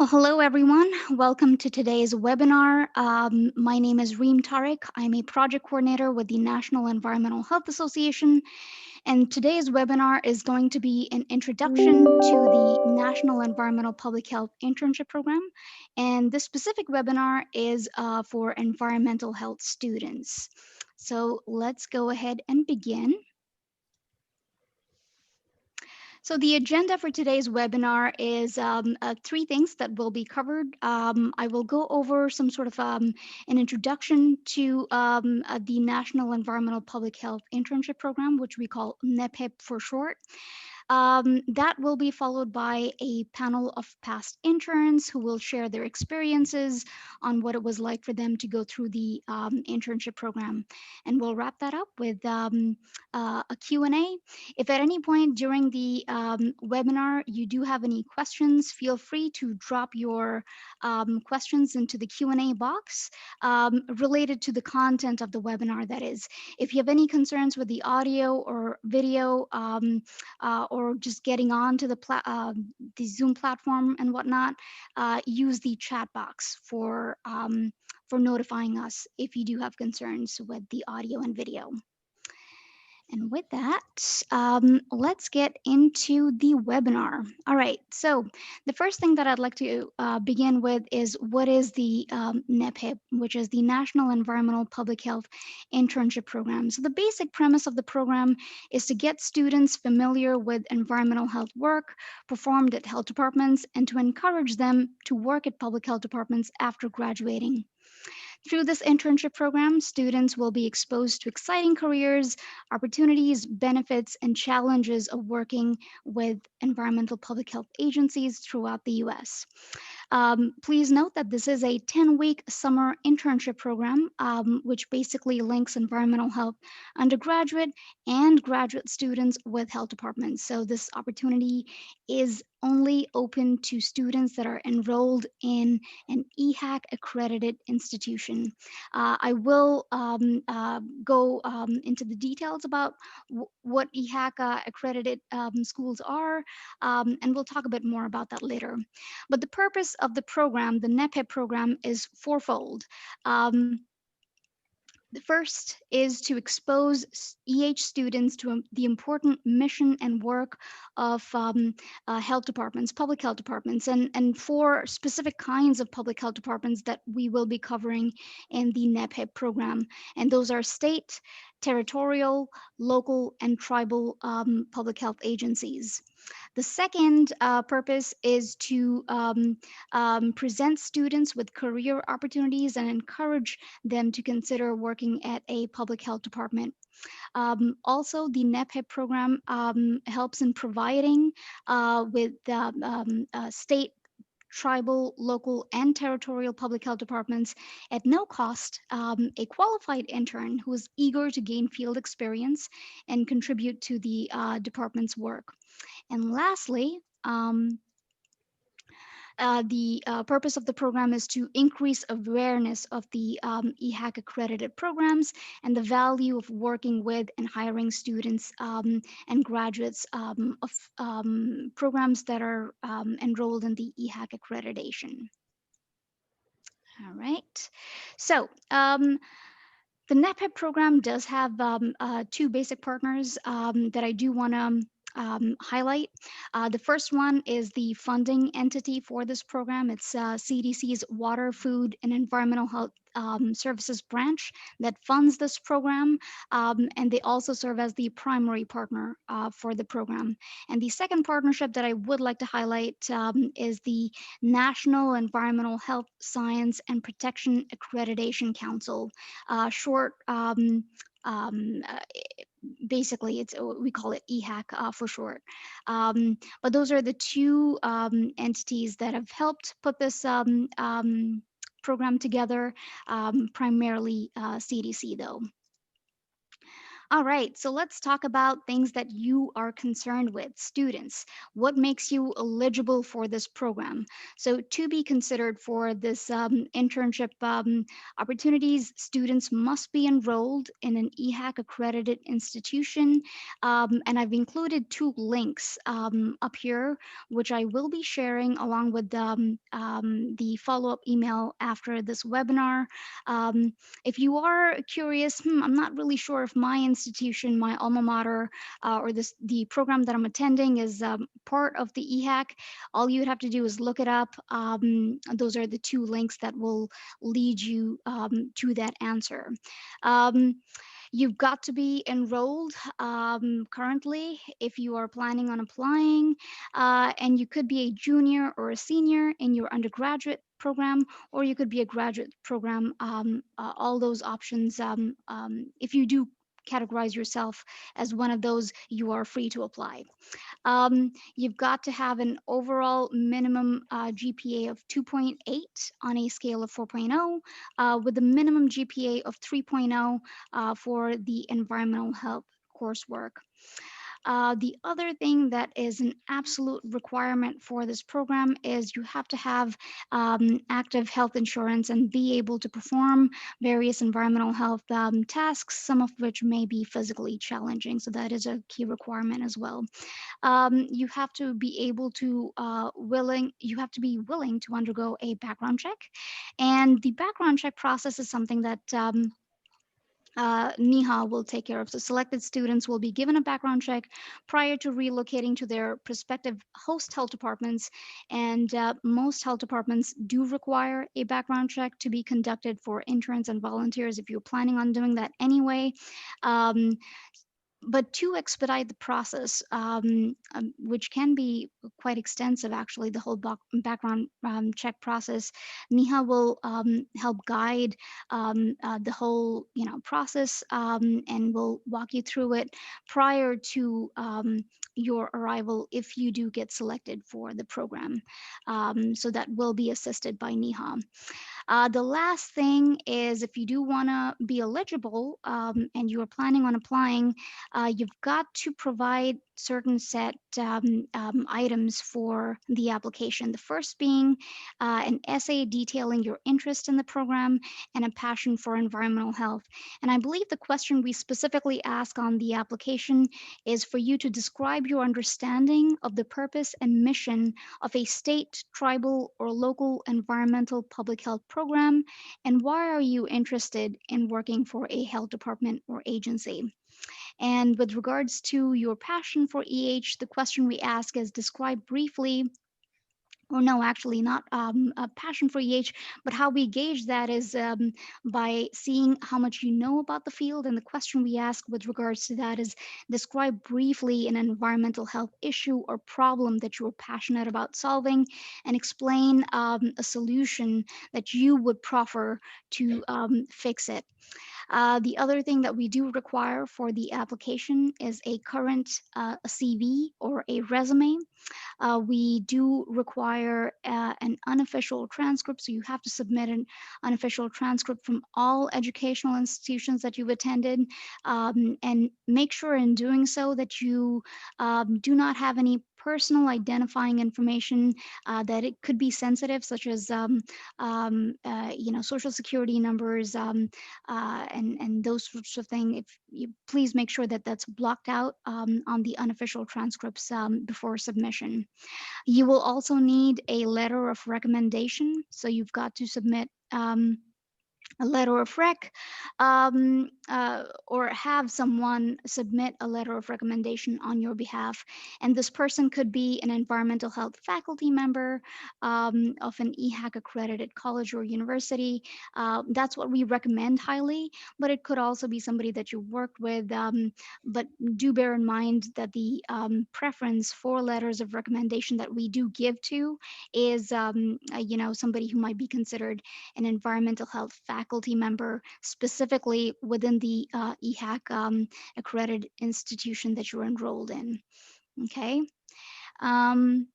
Well, hello everyone. Welcome to today's webinar. My name is Reem Tariq. I'm a project coordinator with the National Environmental Health Association, and today's webinar is going to be an introduction to the National Environmental Public Health Internship Program. And this specific webinar is for environmental health students. So let's go ahead and begin. So the agenda for today's webinar is three things that will be covered. I will go over some sort of an introduction to the National Environmental Public Health Internship Program, which we call NEPHIP for short. That will be followed by a panel of past interns who will share their experiences on what it was like for them to go through the internship program. And we'll wrap that up with a Q&A. If at any point during the webinar you do have any questions, feel free to drop your questions into the Q&A box related to the content of the webinar, that is. If you have any concerns with the audio or video, or just getting on to the Zoom platform and whatnot, use the chat box for notifying us if you do have concerns with the audio and video. And with that, let's get into the webinar. All right, so the first thing that I'd like to begin with is what is the NEPHIP, which is the National Environmental Public Health Internship Program. So the basic premise of the program is to get students familiar with environmental health work performed at health departments and to encourage them to work at public health departments after graduating. Through this internship program, students will be exposed to exciting careers, opportunities, benefits, and challenges of working with environmental public health agencies throughout the US. Please note that this is a 10-week summer internship program, which basically links environmental health undergraduate and graduate students with health departments. So this opportunity is only open to students that are enrolled in an EHAC accredited institution. I will go into the details about what EHAC accredited schools are, and we'll talk a bit more about that later. But the purpose of the program, the NEPHIP program, is fourfold. The first is to expose EH students to the important mission and work of health departments, public health departments, and four specific kinds of public health departments that we will be covering in the NEPHIP program. And those are state, territorial, local, and tribal public health agencies. The second purpose is to present students with career opportunities and encourage them to consider working at a public health department. Also, the NEPHIP program helps in providing with state, tribal, local, and territorial public health departments at no cost a qualified intern who is eager to gain field experience and contribute to the department's work. And lastly, the purpose of the program is to increase awareness of the EHAC accredited programs and the value of working with and hiring students and graduates of programs that are enrolled in the EHAC accreditation. All right, so the NEPHIP program does have two basic partners that I do want to highlight. The first one is the funding entity for this program. It's CDC's Water, Food, and Environmental Health Services branch that funds this program, and they also serve as the primary partner for the program. And the second partnership that I would like to highlight is the National Environmental Health Science and Protection Accreditation Council, short. Basically, we call it EHAC for short. But those are the two entities that have helped put this program together, primarily CDC though. All right, so let's talk about things that you are concerned with, students. What makes you eligible for this program? So, to be considered for this internship opportunities, students must be enrolled in an EHAC accredited institution. And I've included two links up here, which I will be sharing along with the follow up email after this webinar. Um, if you are curious, I'm not really sure if my institution, my alma mater, or the program that I'm attending is part of the EHAC, all you'd have to do is look it up. Those are the two links that will lead you to that answer. Um, You've got to be enrolled currently if you are planning on applying, and you could be a junior or a senior in your undergraduate program, or you could be a graduate program. All those options, if you do categorize yourself as one of those, you are free to apply. You've got to have an overall minimum GPA of 2.8 on a scale of 4.0, with a minimum GPA of 3.0 for the environmental health coursework. The other thing that is an absolute requirement for this program is you have to have active health insurance and be able to perform various environmental health tasks, some of which may be physically challenging. So that is a key requirement as well. You have to be able to you have to be willing to undergo a background check, and the background check process is something that NIHA will take care of. So selected students will be given a background check prior to relocating to their prospective host health departments. And most health departments do require a background check to be conducted for interns and volunteers if you're planning on doing that anyway. Um, but to expedite the process, which can be quite extensive, actually, the whole background check process, Niha will help guide the whole process, and will walk you through it prior to your arrival if you do get selected for the program. So that will be assisted by Niha. The last thing is if you do want to be eligible and you are planning on applying, you've got to provide certain set items for the application. The first being an essay detailing your interest in the program and a passion for environmental health. And I believe the question we specifically ask on the application is for you to describe your understanding of the purpose and mission of a state, tribal, or local environmental public health program, and why are you interested in working for a health department or agency? And with regards to your passion for EH, the question we ask is describe briefly, or no, actually not a passion for EH, but how we gauge that is by seeing how much you know about the field. And the question we ask with regards to that is describe briefly an environmental health issue or problem that you're passionate about solving, and explain a solution that you would proffer to fix it. The other thing that we do require for the application is a current CV or a resume. We do require an unofficial transcript, so you have to submit an unofficial transcript from all educational institutions that you've attended, and make sure in doing so that you do not have any personal identifying information that it could be sensitive, such as social security numbers, and those sorts of things. If you please make sure that that's blocked out on the unofficial transcripts before submission. You will also need a letter of recommendation. So you've got to submit a letter of rec, or have someone submit a letter of recommendation on your behalf. And this person could be an environmental health faculty member of an EHAC accredited college or university. That's what we recommend highly, but it could also be somebody that you worked with. But do bear in mind that the preference for letters of recommendation that we do give to is, somebody who might be considered an environmental health faculty member, specifically within the EHAC accredited institution that you're enrolled in. Okay. Um,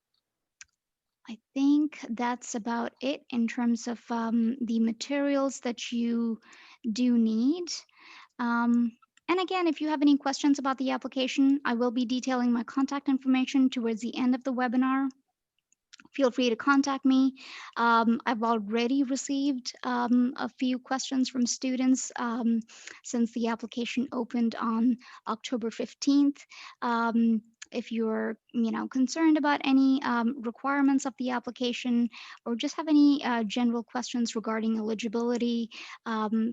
I think that's about it in terms of the materials that you do need. Um, And again, if you have any questions about the application, I will be detailing my contact information towards the end of the webinar. Feel free to contact me. I've already received a few questions from students since the application opened on October 15th. If you're concerned about any requirements of the application or just have any general questions regarding eligibility,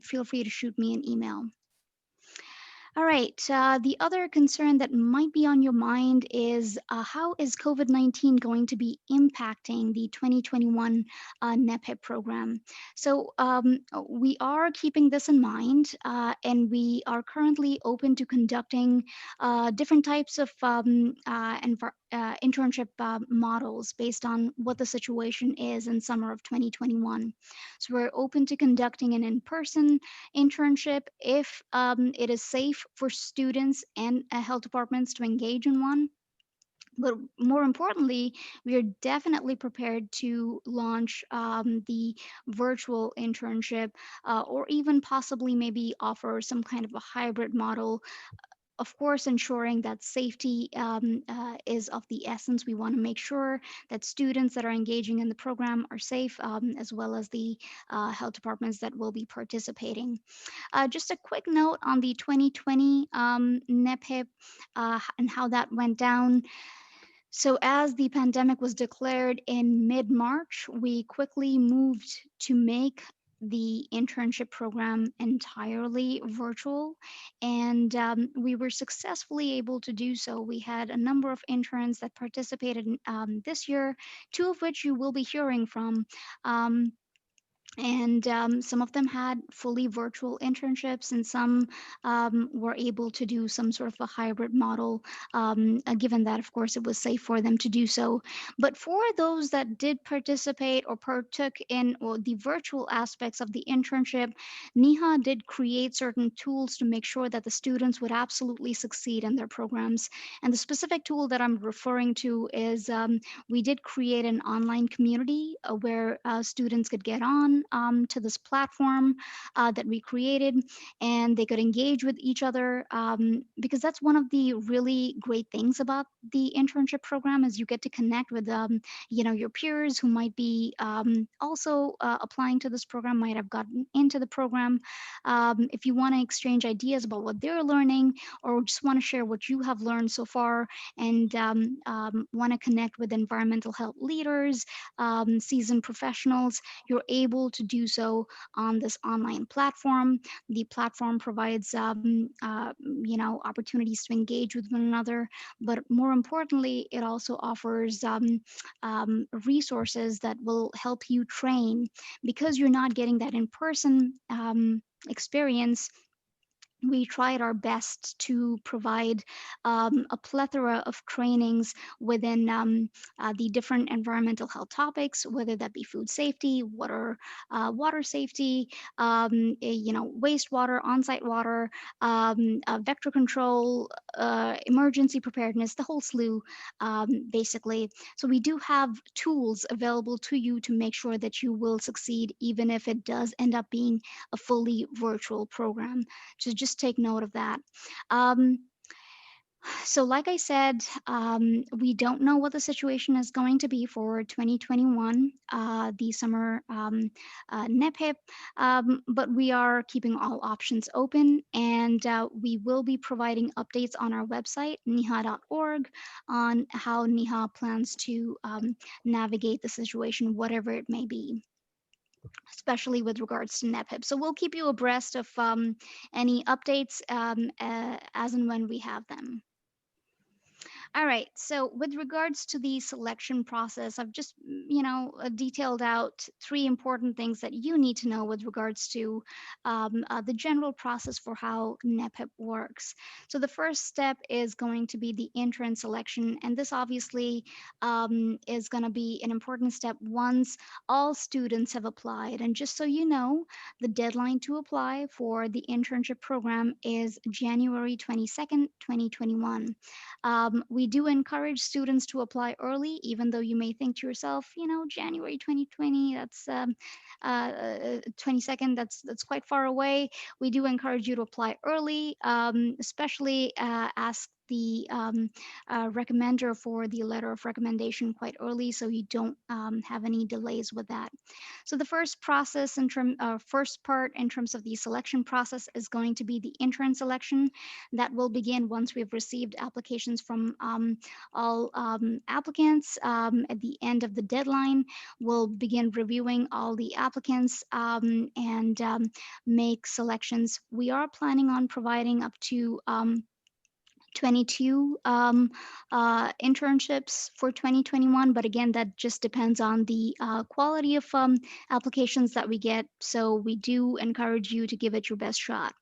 feel free to shoot me an email. All right. The other concern that might be on your mind is how is COVID-19 going to be impacting the 2021 NEPHIP program? So we are keeping this in mind, and we are currently open to conducting different types of internship models based on what the situation is in summer of 2021. So we're open to conducting an in-person internship if it is safe for students and health departments to engage in one. But more importantly, we are definitely prepared to launch the virtual internship or even possibly maybe offer some kind of a hybrid model, of course, ensuring that safety is of the essence. We want to make sure that students that are engaging in the program are safe, as well as the health departments that will be participating. Just a quick note on the 2020 NEPHIP and how that went down. So, as the pandemic was declared in mid March, we quickly moved to make the internship program entirely virtual, and we were successfully able to do so. We had a number of interns that participated this year, two of which you will be hearing from. And some of them had fully virtual internships, and some were able to do some sort of a hybrid model, given that, of course, it was safe for them to do so. But for those that did participate or partook in or the virtual aspects of the internship, NIHA did create certain tools to make sure that the students would absolutely succeed in their programs. And the specific tool that I'm referring to is we did create an online community where students could get on to this platform that we created, and they could engage with each other, because that's one of the really great things about the internship program is you get to connect with your peers who might be also applying to this program, might have gotten into the program. If you want to exchange ideas about what they're learning or just want to share what you have learned so far, and want to connect with environmental health leaders, seasoned professionals, you're able to do so on this online platform. The platform provides opportunities to engage with one another, but more importantly, it also offers resources that will help you train, because you're not getting that in person experience. We tried our best to provide a plethora of trainings within the different environmental health topics, whether that be food safety, water safety, wastewater, on-site water, vector control, emergency preparedness, the whole slew, basically. So we do have tools available to you to make sure that you will succeed, even if it does end up being a fully virtual program. So just take note of that. Um, so, like I said, we don't know what the situation is going to be for 2021, the summer NEPHIP, but we are keeping all options open, and we will be providing updates on our website, niha.org, on how NIHA plans to navigate the situation, whatever it may be, especially with regards to NEPHIP. So we'll keep you abreast of any updates as and when we have them. All right. So, with regards to the selection process, I've just, detailed out three important things that you need to know with regards to the general process for how NEPHIP works. So, the first step is going to be the intern selection. And this obviously is going to be an important step once all students have applied. And just so you know, the deadline to apply for the internship program is January 22nd, 2021. We We do encourage students to apply early, even though you may think to yourself, January 2020, that's 22nd, that's quite far away. We do encourage you to apply early, especially ask the recommender for the letter of recommendation quite early, so you don't have any delays with that. So the first part in terms of the selection process is going to be the intern selection. That will begin once we've received applications from all applicants. At the end of the deadline, we'll begin reviewing all the applicants and make selections. We are planning on providing up to 22 internships for 2021, but again, that just depends on the quality of applications that we get. So we do encourage you to give it your best shot.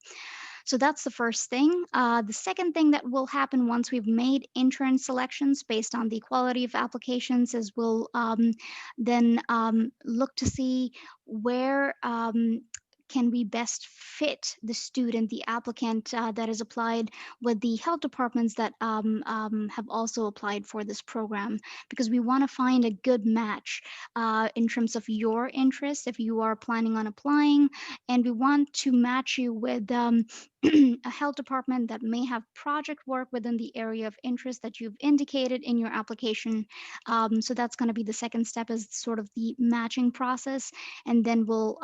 So that's the first thing. The second thing that will happen once we've made intern selections based on the quality of applications is we'll then look to see where can we best fit the student, the applicant that has applied with the health departments that have also applied for this program, because we want to find a good match in terms of your interest if you are planning on applying, and we want to match you with a health department that may have project work within the area of interest that you've indicated in your application. So that's going to be the second step, is sort of the matching process, and then we'll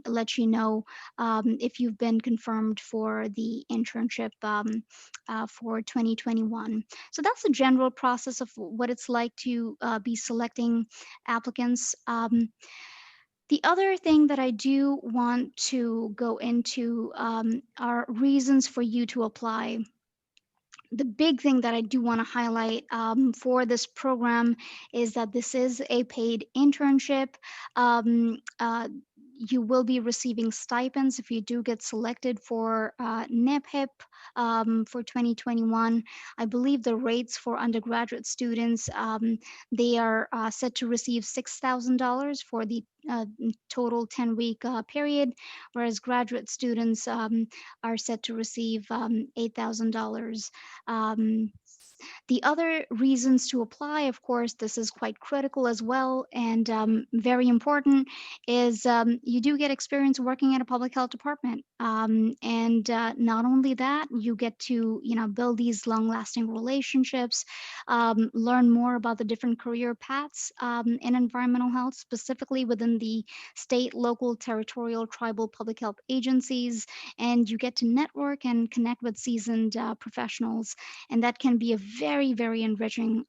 let you know if you've been confirmed for the internship for 2021. So that's the general process of what it's like to be selecting applicants. The other thing that I do want to go into are reasons for you to apply. The big thing that I do want to highlight for this program is that this is a paid internship. You will be receiving stipends if you do get selected for NEPHIP for 2021. I believe the rates for undergraduate students, they are set to receive $6,000 for the total 10-week period, whereas graduate students are set to receive $8,000. Um, the other reasons to apply, of course, this is quite critical as well and very important, is you do get experience working at a public health department. And not only that, you get to, build these long-lasting relationships, learn more about the different career paths in environmental health, specifically within the state, local, territorial, tribal public health agencies, and you get to network and connect with seasoned professionals, and that can be a very, very enriching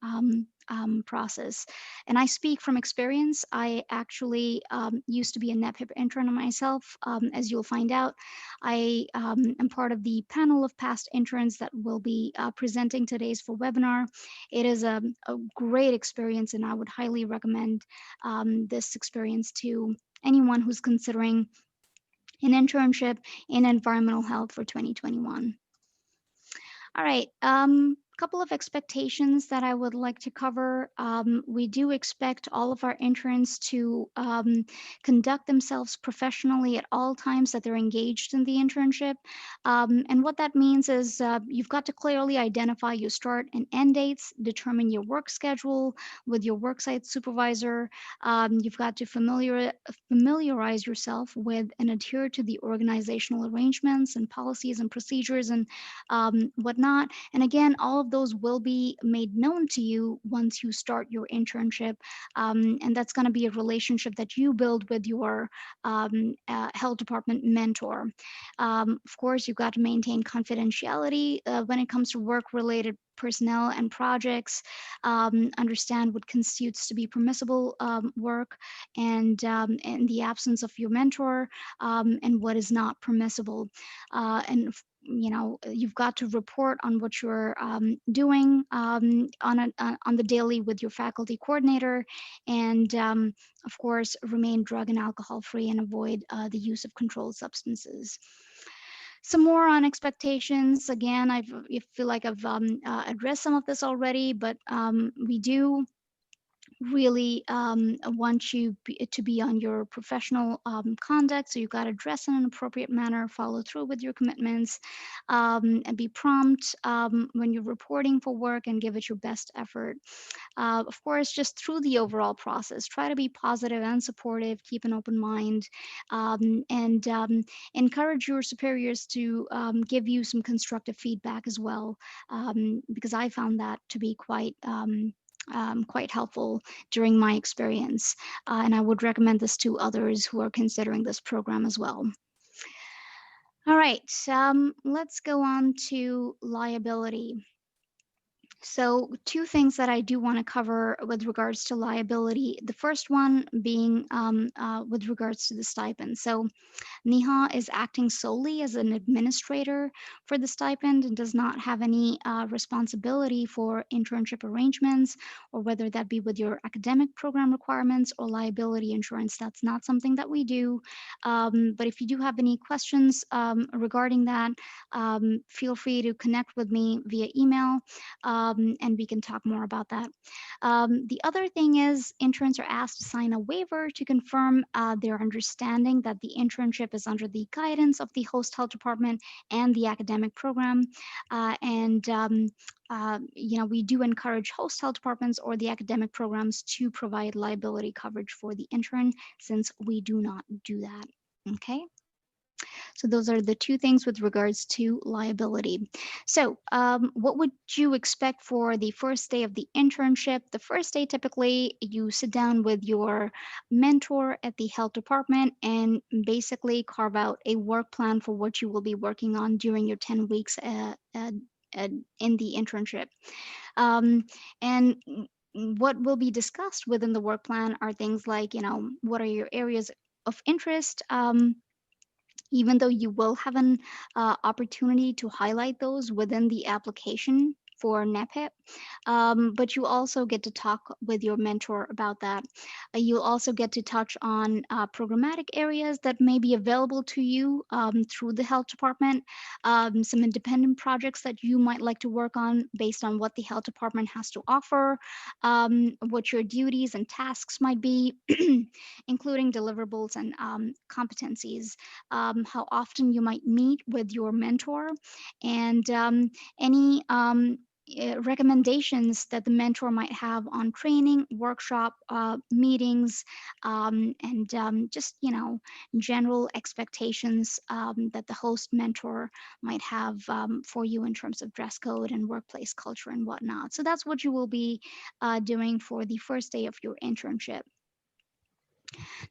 process. And I speak from experience. I actually used to be a NEPHIP intern myself. As you'll find out, I am part of the panel of past interns that will be presenting today's full webinar. It is a great experience, and I would highly recommend this experience to anyone who's considering an internship in environmental health for 2021. All right. Couple of expectations that I would like to cover. We do expect all of our interns to conduct themselves professionally at all times that they're engaged in the internship. And what that means is you've got to clearly identify your start and end dates, determine your work schedule with your worksite supervisor. You've got to familiarize yourself with and adhere to the organizational arrangements and policies and procedures and whatnot. And again, all of those will be made known to you once you start your internship. And that's going to be a relationship that you build with your health department mentor. Of course, you've got to maintain confidentiality when it comes to work related personnel and projects, understand what constitutes to be permissible work, and in the absence of your mentor, and what is not permissible. And you've got to report on what you're doing on the daily with your faculty coordinator, and of course remain drug and alcohol free and avoid the use of controlled substances. Some more on expectations. Again, I feel like I've addressed some of this already, but we do really want you to be on your professional conduct. So you got to dress in an appropriate manner, follow through with your commitments, and be prompt when you're reporting for work, and give it your best effort. Of course, just through the overall process, try to be positive and supportive, keep an open mind, and encourage your superiors to give you some constructive feedback as well, because I found that to be quite helpful during my experience. And I would recommend this to others who are considering this program as well. All right, let's go on to liability. So, two things that I do want to cover with regards to liability. The first one being with regards to the stipend. So, Neha is acting solely as an administrator for the stipend and does not have any responsibility for internship arrangements, or whether that be with your academic program requirements or liability insurance. That's not something that we do. But if you do have any questions regarding that, feel free to connect with me via email, and we can talk more about that. The other thing is interns are asked to sign a waiver to confirm their understanding that the internship is under the guidance of the host health department and the academic program. And we do encourage host health departments or the academic programs to provide liability coverage for the intern, since we do not do that. Okay. So those are the two things with regards to liability. So what would you expect for the first day of the internship? The first day, typically, you sit down with your mentor at the health department and basically carve out a work plan for what you will be working on during your 10 weeks in the internship. Um, and what will be discussed within the work plan are things like, what are your areas of interest? Even though you will have an opportunity to highlight those within the application for NEPHIP, but you also get to talk with your mentor about that. You'll also get to touch on programmatic areas that may be available to you through the health department, some independent projects that you might like to work on based on what the health department has to offer, what your duties and tasks might be, including deliverables and competencies, how often you might meet with your mentor, and any recommendations that the mentor might have on training, workshop, meetings, and just, general expectations that the host mentor might have for you in terms of dress code and workplace culture and whatnot. So that's what you will be doing for the first day of your internship.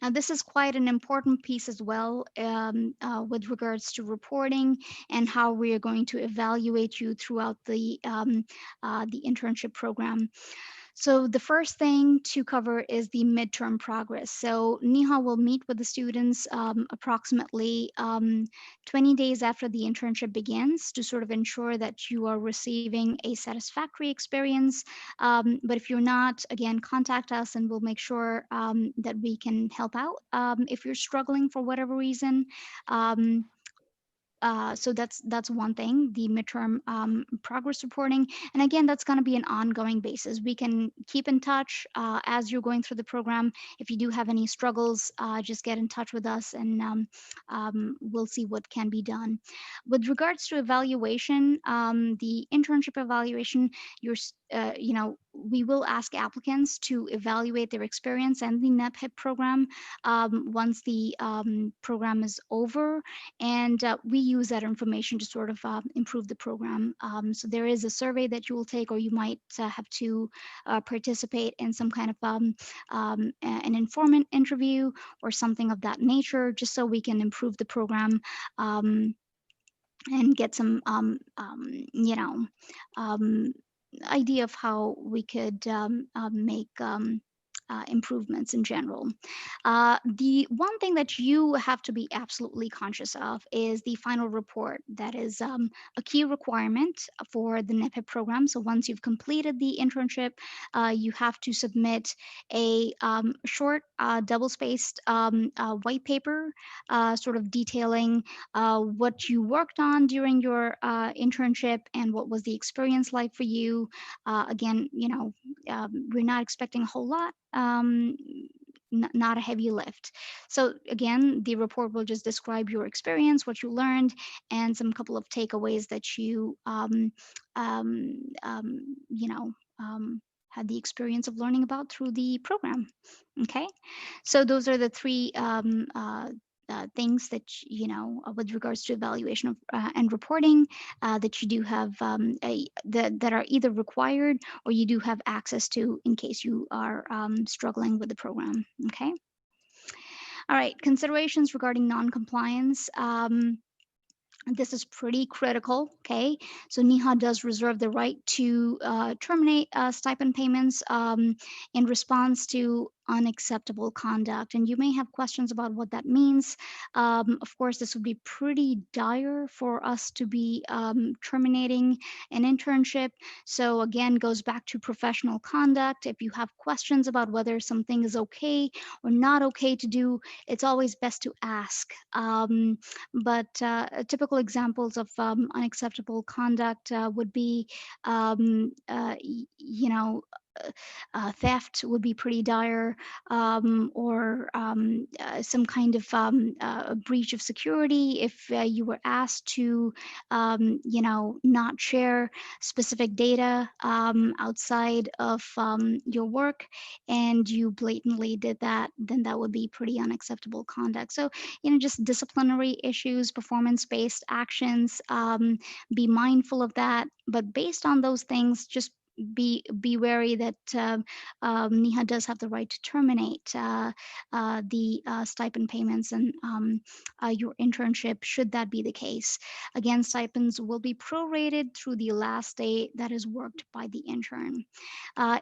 Now, this is quite an important piece as well, with regards to reporting and how we are going to evaluate you throughout the internship program. So the first thing to cover is the midterm progress. So Neha will meet with the students approximately 20 days after the internship begins to sort of ensure that you are receiving a satisfactory experience. But if you're not, again, contact us and we'll make sure that we can help out if you're struggling for whatever reason. Um, so that's one thing, the midterm progress reporting, and again, that's going to be an ongoing basis. We can keep in touch as you're going through the program. If you do have any struggles, just get in touch with us, and we'll see what can be done. With regards to evaluation, the internship evaluation, we will ask applicants to evaluate their experience and the NEPHIP program once the program is over, and we use that information to sort of improve the program. So there is a survey that you will take, or you might have to participate in some kind of an informant interview or something of that nature, just so we can improve the program. And get some um, idea of how we could make improvements in general. The one thing that you have to be absolutely conscious of is the final report. That is a key requirement for the NEPHIP program. So once you've completed the internship, you have to submit a short, double-spaced white paper, sort of detailing what you worked on during your internship and what was the experience like for you. Again, we're not expecting a whole lot, not a heavy lift. So again, the report will just describe your experience, what you learned, and some couple of takeaways that you know, had the experience of learning about through the program. Okay, so those are the three things that with regards to evaluation of and reporting that you do have that are either required or you do have access to in case you are struggling with the program. Okay. All right. Considerations regarding non-compliance. This is pretty critical. Okay, so NEHA does reserve the right to terminate stipend payments in response to unacceptable conduct, and you may have questions about what that means. Of course, this would be pretty dire for us to be terminating an internship. So again, goes back to professional conduct. If you have questions about whether something is okay or not okay to do, it's always best to ask. But typical examples of unacceptable conduct would be, you know, theft would be pretty dire, or some kind of breach of security if you were asked to, not share specific data outside of your work and you blatantly did that, then that would be pretty unacceptable conduct. So, just disciplinary issues, performance based actions, be mindful of that. But based on those things, just be wary that NEHA does have the right to terminate the stipend payments and your internship should that be the case. Again, stipends will be prorated through the last day that is worked by the intern.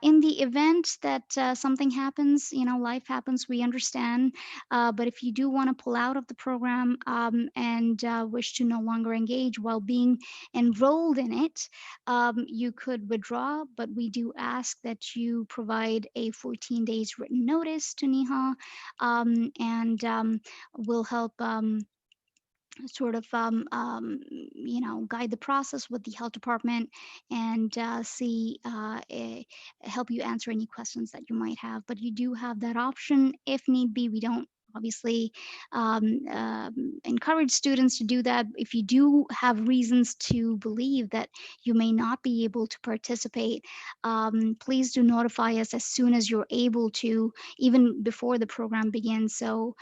In the event that something happens, life happens, we understand. But if you do want to pull out of the program and wish to no longer engage while being enrolled in it, you could withdraw, but we do ask that you provide a 14 days written notice to NEHA, and we'll help sort of guide the process with the health department and help you answer any questions that you might have. But you do have that option if need be. We don't obviously encourage students to do that. If you do have reasons to believe that you may not be able to participate, please do notify us as soon as you're able to, even before the program begins, so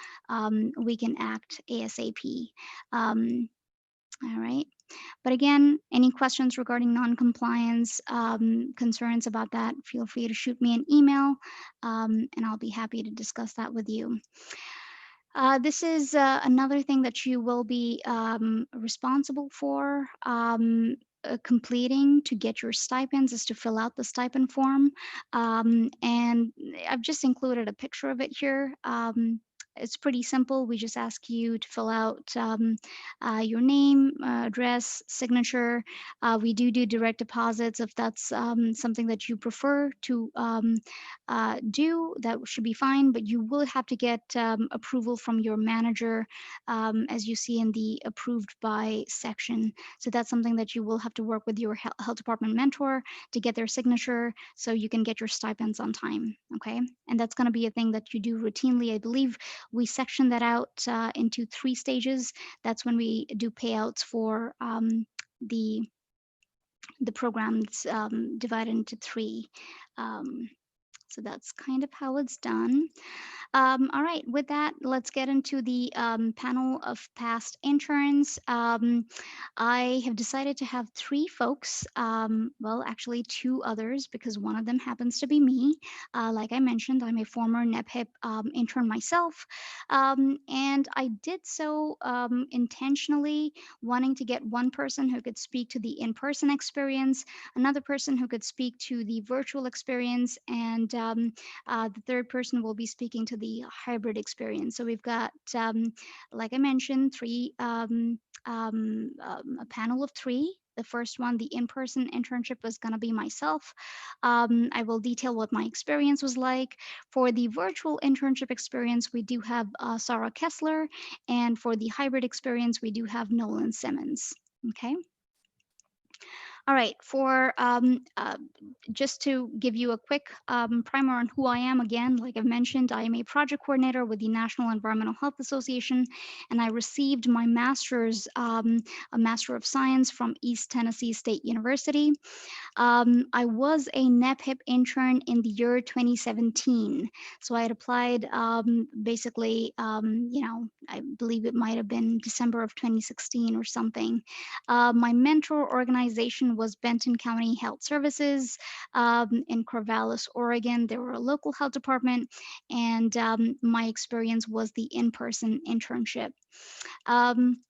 we can act ASAP. Um, all right. But again, any questions regarding non-compliance, concerns about that, feel free to shoot me an email, and I'll be happy to discuss that with you. This is another thing that you will be responsible for completing to get your stipends is to fill out the stipend form. And I've just included a picture of it here. It's pretty simple. We just ask you to fill out your name, address, signature. We do direct deposits if that's something that you prefer to do. That should be fine, but you will have to get approval from your manager, as you see in the approved by section. So that's something that you will have to work with your health department mentor to get their signature so you can get your stipends on time. Okay. And that's going to be a thing that you do routinely. I believe we section that out into 3 stages. That's when we do payouts for the the programs divided into 3. Um, so that's kind of how it's done. All right, with that, let's get into the panel of past interns. I have decided to have 3 folks, well, actually 2 others, because one of them happens to be me. Like I mentioned, I'm a former NEPHIP intern myself, and I did so intentionally, wanting to get one person who could speak to the in-person experience, another person who could speak to the virtual experience, and the third person will be speaking to the hybrid experience. So we've got, like I mentioned, a panel of 3. The first one, the in-person internship, was going to be myself. I will detail what my experience was like. For the virtual internship experience, we do have Sarah Kessler, and for the hybrid experience, we do have Nolan Simmons. Okay. All right, for just to give you a quick primer on who I am, again, like I've mentioned, I am a project coordinator with the National Environmental Health Association, and I received my master's, a Master of Science from East Tennessee State University. I was a NEPHIP intern in the year 2017. So I had applied basically, I believe it might have been December of 2016 or something. My mentor organization was Benton County Health Services in Corvallis, Oregon. They were a local health department, and my experience was the in person internship. Um,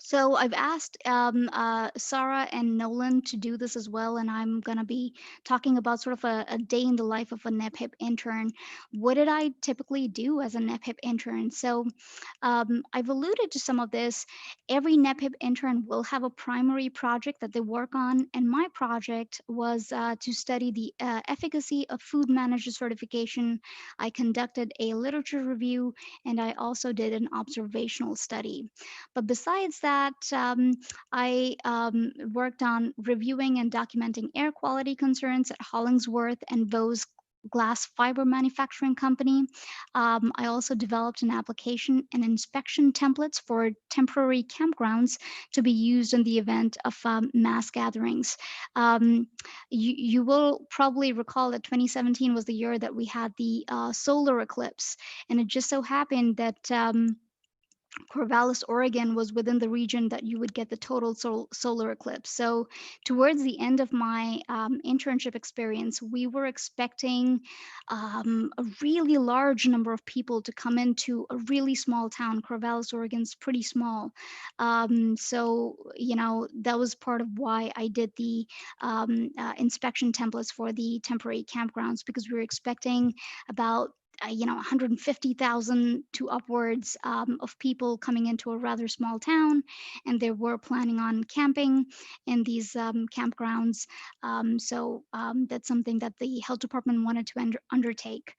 so I've asked Sarah and Nolan to do this as well, and I'm gonna be talking about sort of a day in the life of a NEPHIP intern. What did I typically do as a NEPHIP intern? So I've alluded to some of this. Every NEPHIP intern will have a primary project that they work on, and my project was to study the efficacy of food manager certification. I conducted a literature review, and I also did an observational study. But besides that, I worked on reviewing and documenting air quality concerns at Hollingsworth and Bose glass fiber manufacturing company. I also developed an application and inspection templates for temporary campgrounds to be used in the event of mass gatherings. Um, you will probably recall that 2017 was the year that we had the solar eclipse, and it just so happened that Corvallis, Oregon was within the region that you would get the total solar eclipse. So, towards the end of my internship experience, we were expecting a really large number of people to come into a really small town. Corvallis, Oregon's pretty small. That was part of why I did the inspection templates for the temporary campgrounds, because we were expecting about 150,000 to upwards of people coming into a rather small town, and they were planning on camping in these campgrounds. That's something that the health department wanted to undertake.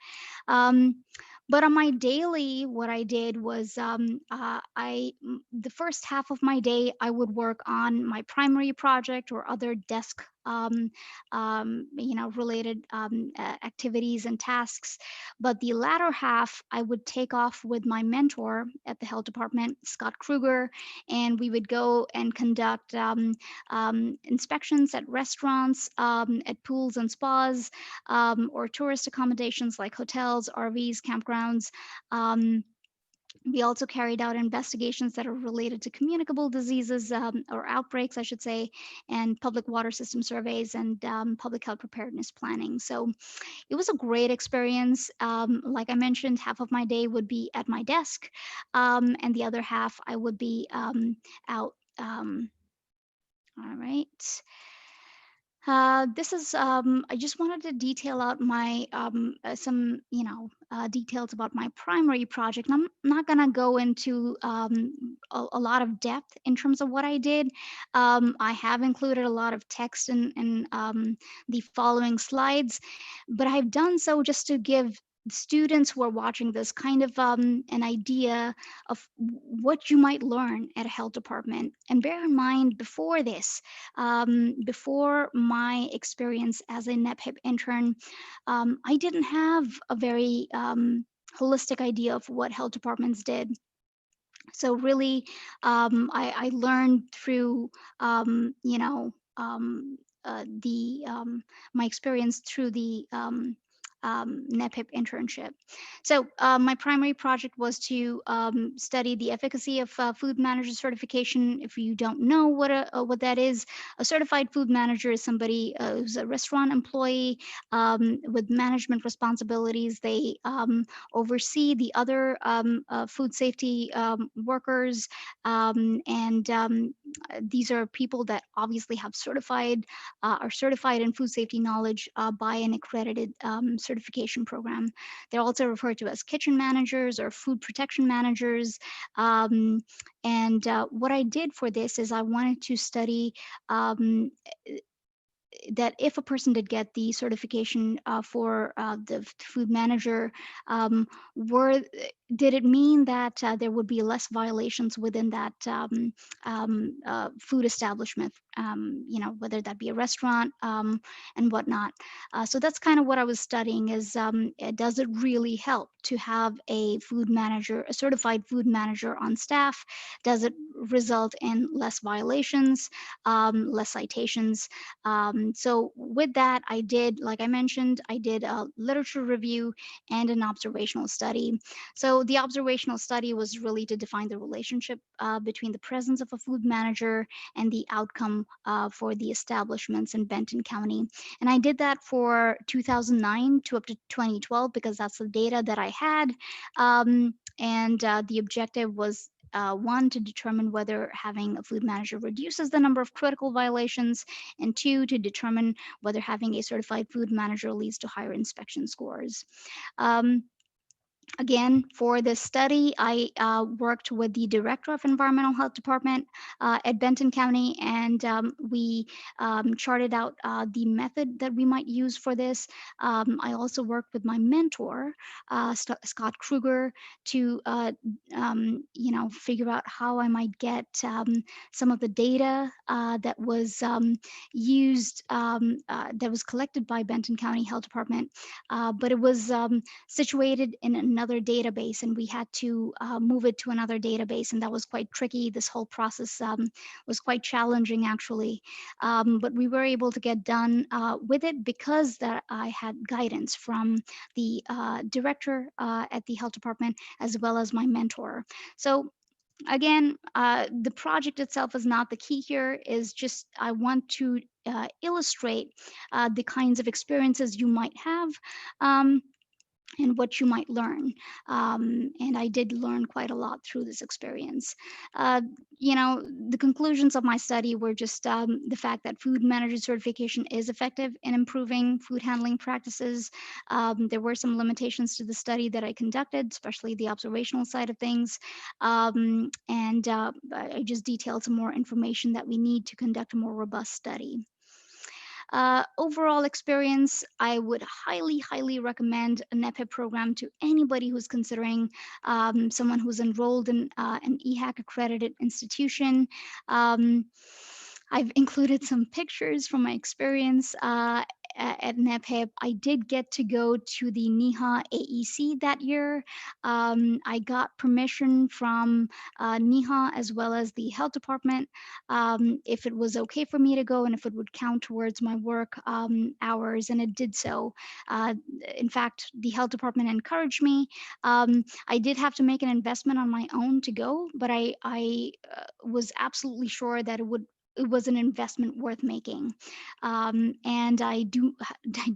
But on my daily, what I did was the first half of my day, I would work on my primary project or other desk related activities and tasks. But the latter half, I would take off with my mentor at the health department, Scott Kruger, and we would go and conduct inspections at restaurants, at pools and spas, or tourist accommodations like hotels, RVs, campgrounds. Um, we also carried out investigations that are related to communicable diseases, or outbreaks, I should say, and public water system surveys and public health preparedness planning. So it was a great experience. Like I mentioned, half of my day would be at my desk, and the other half I would be out. All right. This is, I just wanted to detail out my, some, details about my primary project. And I'm not going to go into a lot of depth in terms of what I did. I have included a lot of text in the following slides, but I've done so just to give students who are watching this kind of an idea of what you might learn at a health department. And bear in mind, before this, before my experience as a NEPHIP intern, I didn't have a very holistic idea of what health departments did. So really, I learned through, the my experience through the NEPHIP internship. So my primary project was to study the efficacy of food manager certification. If you don't know what that is, a certified food manager is somebody who's a restaurant employee with management responsibilities. They oversee the other food safety workers, and these are people that obviously have are certified in food safety knowledge by an accredited certification program. They're also referred to as kitchen managers or food protection managers. And what I did for this is I wanted to study that if a person did get the certification for the food manager, were did it mean that there would be less violations within that food establishment? whether that be a restaurant and whatnot. So that's kind of what I was studying is does it really help to have a food manager, a certified food manager on staff? Does it result in less violations, less citations? So with that, I did, like I mentioned, I did a literature review and an observational study. So the observational study was really to define the relationship between the presence of a food manager and the outcome for the establishments in Benton County. And I did that for 2009 to up to 2012 because that's the data that I had. And the objective was one, to determine whether having a food manager reduces the number of critical violations, and two, to determine whether having a certified food manager leads to higher inspection scores. Um, Again, for this study, I worked with the director of environmental health department at Benton County, and we charted out the method that we might use for this. I also worked with my mentor, Scott Kruger, to figure out how I might get some of the data that was used, that was collected by Benton County Health Department, but it was situated in another database, and we had to move it to another database, and that was quite tricky. This whole process was quite challenging, actually, but we were able to get done with it because that I had guidance from the director at the health department as well as my mentor. So again, the project itself is not the key here, is just I want to illustrate the kinds of experiences you might have, um, and what you might learn. And I did learn quite a lot through this experience. Uh, the conclusions of my study were just the fact that food manager certification is effective in improving food handling practices. There were some limitations to the study that I conducted, especially the observational side of things. And I just detailed some more information that we need to conduct a more robust study. Overall experience, I would highly, highly recommend a NEPHIP program to anybody who's considering someone who's enrolled in an EHAC accredited institution. Um, I've included some pictures from my experience at NEPHIP. I did get to go to the NEHA AEC that year. I got permission from NEHA as well as the health department, if it was okay for me to go and if it would count towards my work hours, and it did so. Uh, in fact, the health department encouraged me. I did have to make an investment on my own to go, but I was absolutely sure that it was an investment worth making, and I do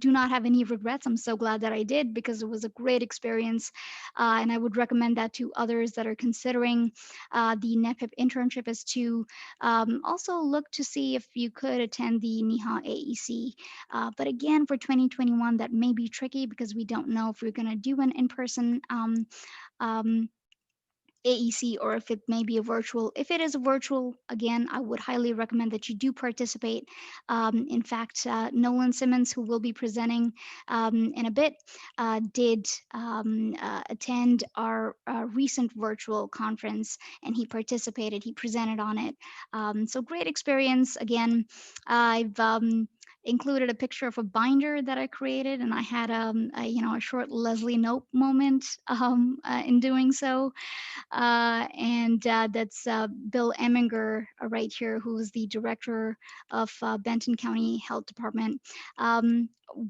not have any regrets. I'm so glad that I did because it was a great experience, and I would recommend that to others that are considering the NEPHIP internship, is to also look to see if you could attend the NEHA AEC. But again, for 2021, that may be tricky because we don't know if we're going to do an in-person um, AEC or if it may be a virtual. If it is a virtual, again, I would highly recommend that you do participate. In fact, Nolan Simmons, who will be presenting in a bit, did attend our recent virtual conference, and he participated. He presented on it. So great experience. Again, I've included a picture of a binder that I created, and I had a short Leslie Nope moment in doing so. And that's Bill Eminger right here, who is the director of Benton County Health Department.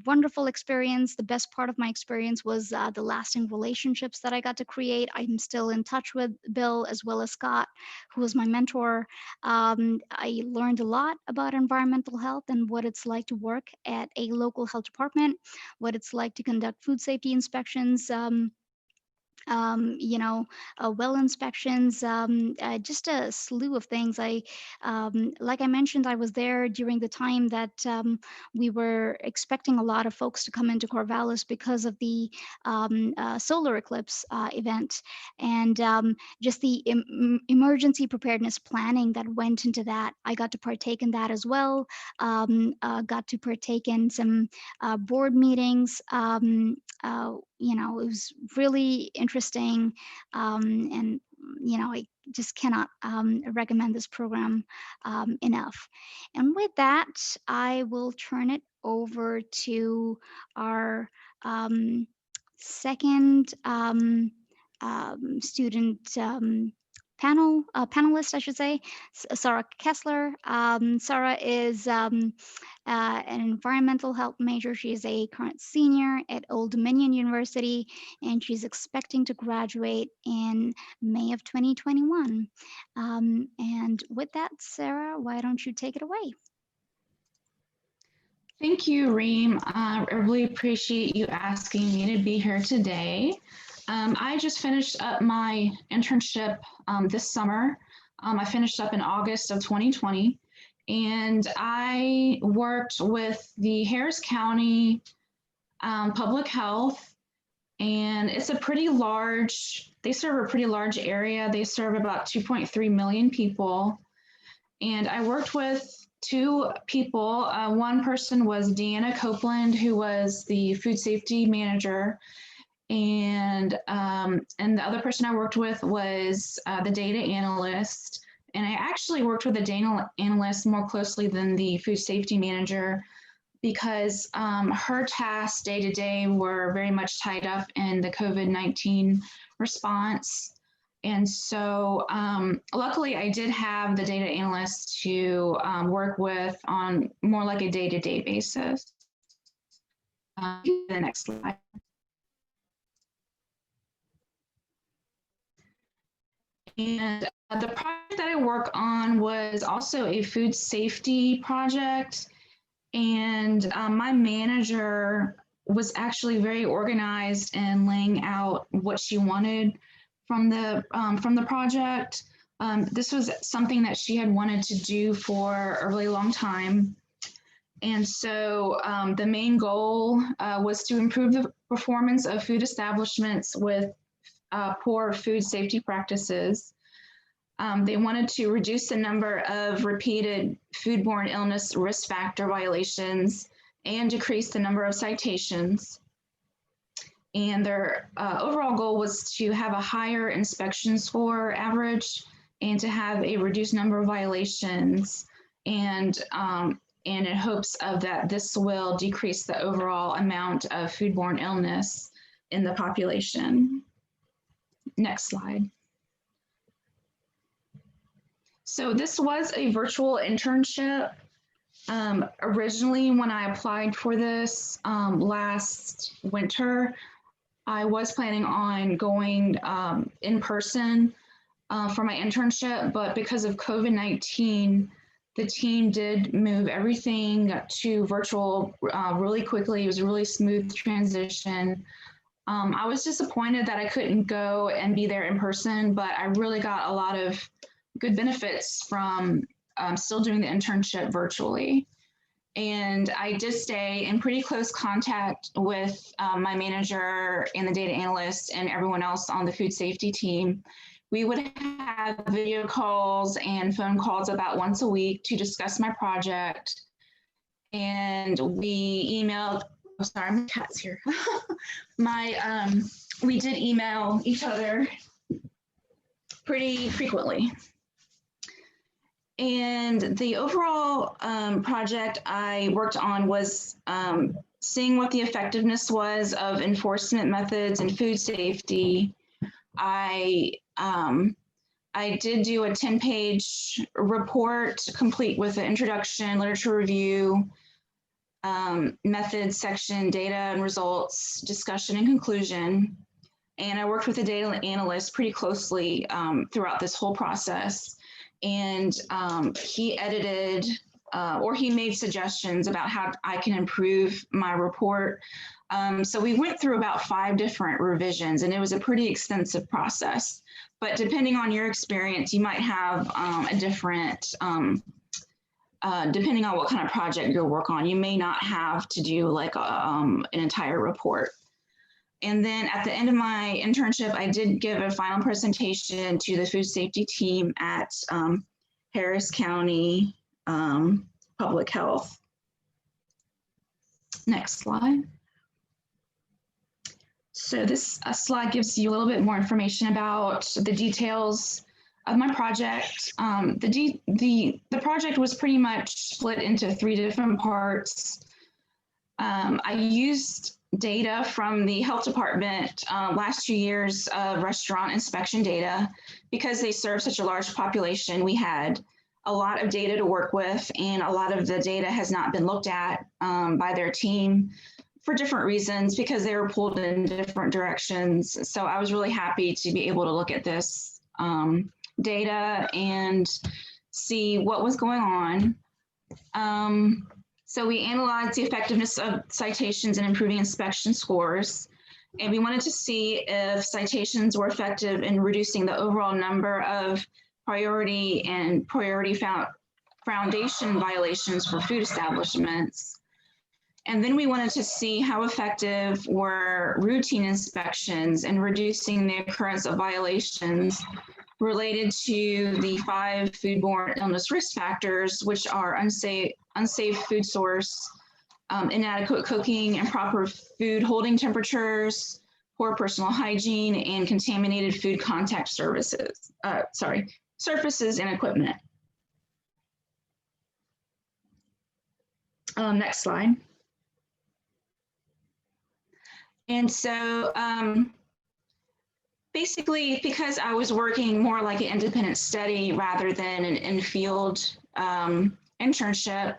Wonderful experience. The best part of my experience was the lasting relationships that I got to create. I'm still in touch with Bill as well as Scott, who was my mentor. I learned a lot about environmental health and what it's like to work at a local health department, what it's like to conduct food safety inspections. Well inspections, just a slew of things. Like I mentioned, I was there during the time that we were expecting a lot of folks to come into Corvallis because of the solar eclipse event, and just the emergency preparedness planning that went into that. I got to partake in that as well. Got to partake in some board meetings. It was really interesting, and just cannot recommend this program enough. And with that, I will turn it over to our second student panelist, I should say, Sarah Kessler. Sarah is an environmental health major. She is a current senior at Old Dominion University, and she's expecting to graduate in May of 2021. And with that, Sarah, why don't you take it away? Thank you, Reem. I really appreciate you asking me to be here today. I just finished up my internship this summer. I finished up in August of 2020, and I worked with the Harris County Public Health, and it's a pretty large, they serve a pretty large area. They serve about 2.3 million people. And I worked with two people. One person was Deanna Copeland, who was the food safety manager. And the other person I worked with was the data analyst. And I actually worked with the data analyst more closely than the food safety manager because her tasks day to day were very much tied up in the COVID-19 response. And so luckily I did have the data analyst to work with on more like a day-to-day basis. The next slide. And the project that I work on was also a food safety project. And my manager was actually very organized in laying out what she wanted from the project. This was something that she had wanted to do for a really long time. And so the main goal was to improve the performance of food establishments with poor food safety practices. They wanted to reduce the number of repeated foodborne illness risk factor violations and decrease the number of citations. And their overall goal was to have a higher inspection score average and to have a reduced number of violations. And in hopes of that, this will decrease the overall amount of foodborne illness in the population. Next slide. So this was a virtual internship. Originally, when I applied for this last winter, I was planning on going in person for my internship, but because of COVID-19, the team did move everything to virtual really quickly. It was a really smooth transition. I was disappointed that I couldn't go and be there in person, but I really got a lot of good benefits from still doing the internship virtually. And I did stay in pretty close contact with my manager and the data analyst and everyone else on the food safety team. We would have video calls and phone calls about once a week to discuss my project. And we emailed, oh, sorry, my cat's here. We did email each other pretty frequently. And the overall project I worked on was seeing what the effectiveness was of enforcement methods in food safety. I did do a 10-page report complete with the introduction, literature review, methods section, data and results, discussion and conclusion. And I worked with the data analyst pretty closely throughout this whole process. And he edited or he made suggestions about how I can improve my report. So we went through about 5 different revisions, and it was a pretty extensive process. But depending on your experience, you might have a different, depending on what kind of project you work on, you may not have to do like an entire report. And then at the end of my internship, I did give a final presentation to the food safety team at Harris County Public Health. Next slide. So this slide gives you a little bit more information about the details of my project. The project was pretty much split into 3 different parts. I used data from the health department last 2 years of restaurant inspection data. Because they serve such a large population, we had a lot of data to work with, and a lot of the data has not been looked at by their team for different reasons, because they were pulled in different directions. So I was really happy to be able to look at this data and see what was going on. So we analyzed the effectiveness of citations in improving inspection scores, and we wanted to see if citations were effective in reducing the overall number of priority and priority foundation violations for food establishments. And then we wanted to see how effective were routine inspections in reducing the occurrence of violations related to the 5 foodborne illness risk factors, which are unsafe food source, inadequate cooking, improper food holding temperatures, poor personal hygiene, and contaminated food contact surfaces and equipment. Next slide. And so basically, because I was working more like an independent study rather than an in-field internship,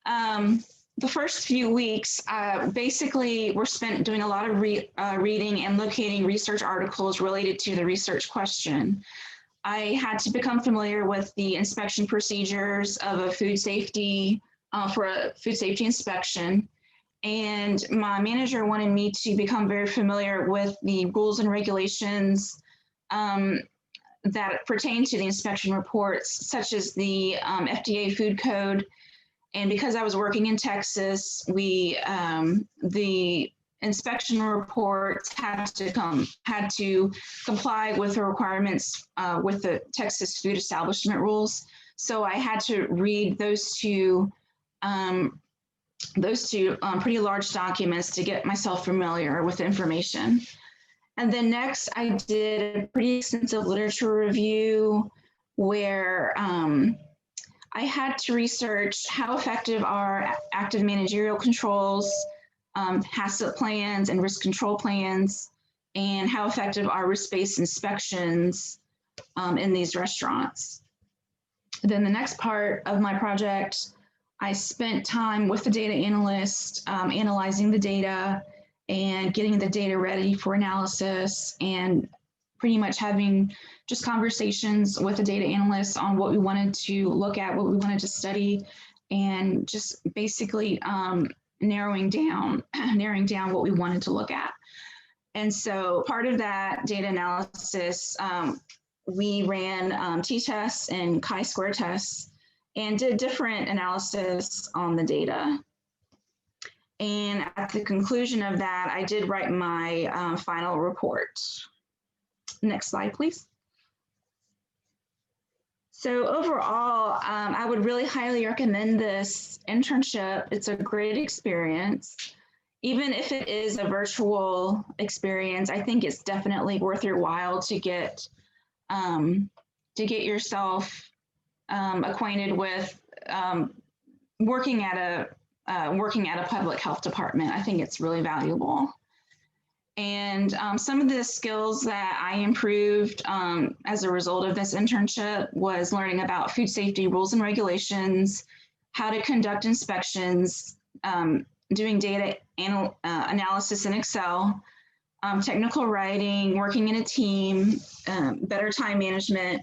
the first few weeks basically were spent doing a lot of reading and locating research articles related to the research question. I had to become familiar with the inspection procedures of a food safety for a food safety inspection. And my manager wanted me to become very familiar with the rules and regulations that pertain to the inspection reports, such as the FDA food code. And because I was working in Texas, the inspection reports had to comply with the requirements with the Texas food establishment rules. So I had to read those two pretty large documents to get myself familiar with the information. And then next, I did a pretty extensive literature review where I had to research how effective are active managerial controls, HACCP plans, and risk control plans, and how effective are risk-based inspections in these restaurants. Then the next part of my project, I spent time with the data analyst, analyzing the data and getting the data ready for analysis, and pretty much having just conversations with the data analyst on what we wanted to look at, what we wanted to study, and just basically narrowing down what we wanted to look at. And so part of that data analysis, we ran t-tests and chi-square tests and did different analysis on the data. And at the conclusion of that, I did write my final report. Next slide, please. So overall, I would really highly recommend this internship. It's a great experience. Even if it is a virtual experience, I think it's definitely worth your while to get yourself acquainted with working at a public health department. I think it's really valuable. And some of the skills that I improved as a result of this internship was learning about food safety rules and regulations, how to conduct inspections, doing data analysis in Excel, technical writing, working in a team, better time management,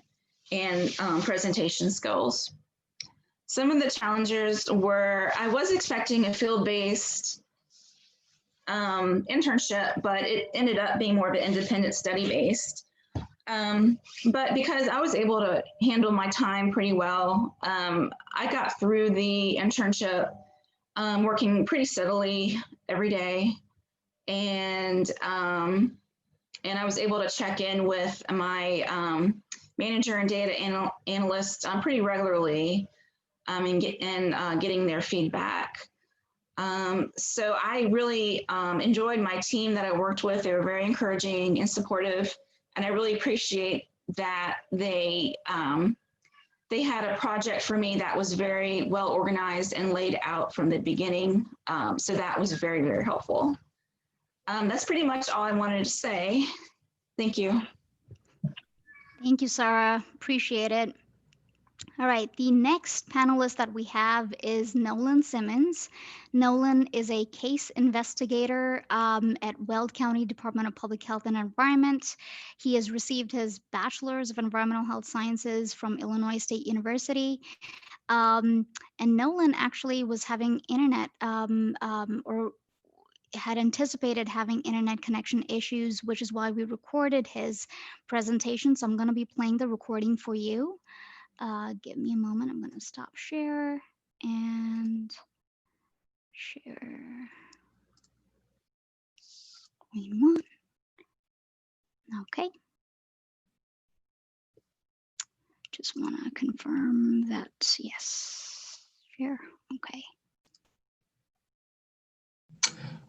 and presentation skills. Some of the challenges were, I was expecting a field-based internship, but it ended up being more of an independent study-based. But because I was able to handle my time pretty well, I got through the internship working pretty steadily every day. And I was able to check in with my manager and data analyst pretty regularly and getting their feedback. So I really enjoyed my team that I worked with. They were very encouraging and supportive, and I really appreciate that they had a project for me that was very well organized and laid out from the beginning. So that was very, very helpful. That's pretty much all I wanted to say. Thank you. Thank you, Sarah. Appreciate it. All right, the next panelist that we have is Nolan Simmons. Nolan is a case investigator at Weld County Department of Public Health and Environment. He has received his Bachelor's of Environmental Health Sciences from Illinois State University. And Nolan actually was having internet or had anticipated having internet connection issues, which is why we recorded his presentation. So I'm going to be playing the recording for you. Give me a moment. I'm going to stop share and share. Screen one. Okay. Just want to confirm that yes. Share. Okay.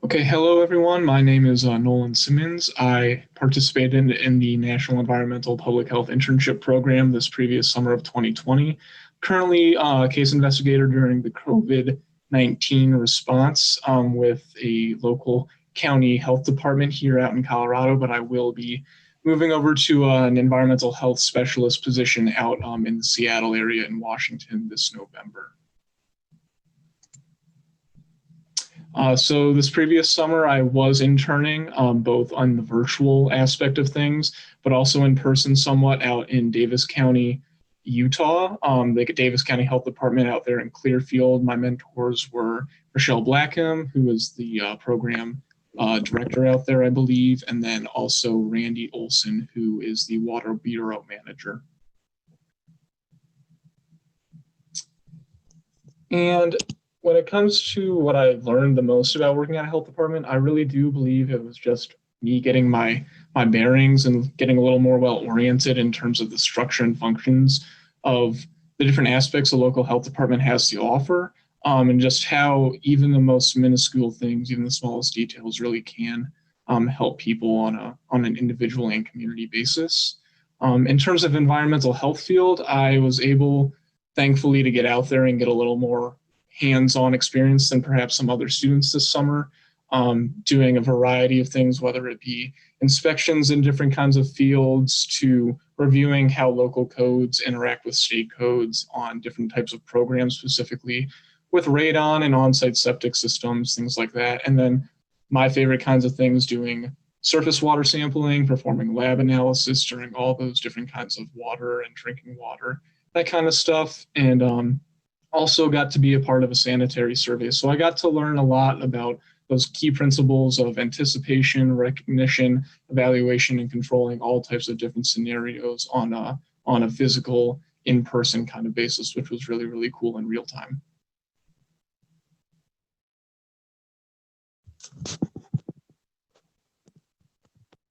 Okay, hello everyone. My name is Nolan Simmons. I participated in the National Environmental Public Health Internship Program this previous summer of 2020. Currently a case investigator during the COVID-19 response with a local county health department here out in Colorado, but I will be moving over to an environmental health specialist position out in the Seattle area in Washington this November. So this previous summer, I was interning both on the virtual aspect of things, but also in person somewhat out in Davis County, Utah, the Davis County Health Department out there in Clearfield. My mentors were Rochelle Blackham, who is the program director out there, I believe, and then also Randy Olson, who is the Water Bureau manager. And when it comes to what I learned the most about working at a health department, I really do believe it was just me getting my bearings and getting a little more well-oriented in terms of the structure and functions of the different aspects a local health department has to offer, and just how even the most minuscule things, even the smallest details really can help people on an individual and community basis. In terms of environmental health field, I was able, thankfully, to get out there and get a little more hands-on experience than perhaps some other students this summer, doing a variety of things, whether it be inspections in different kinds of fields to reviewing how local codes interact with state codes on different types of programs, specifically with radon and on-site septic systems, things like that. And then my favorite kinds of things, doing surface water sampling, performing lab analysis during all those different kinds of water and drinking water, that kind of stuff. And also got to be a part of a sanitary survey. So I got to learn a lot about those key principles of anticipation, recognition, evaluation, and controlling all types of different scenarios on a physical, in-person kind of basis, which was really, really cool in real time.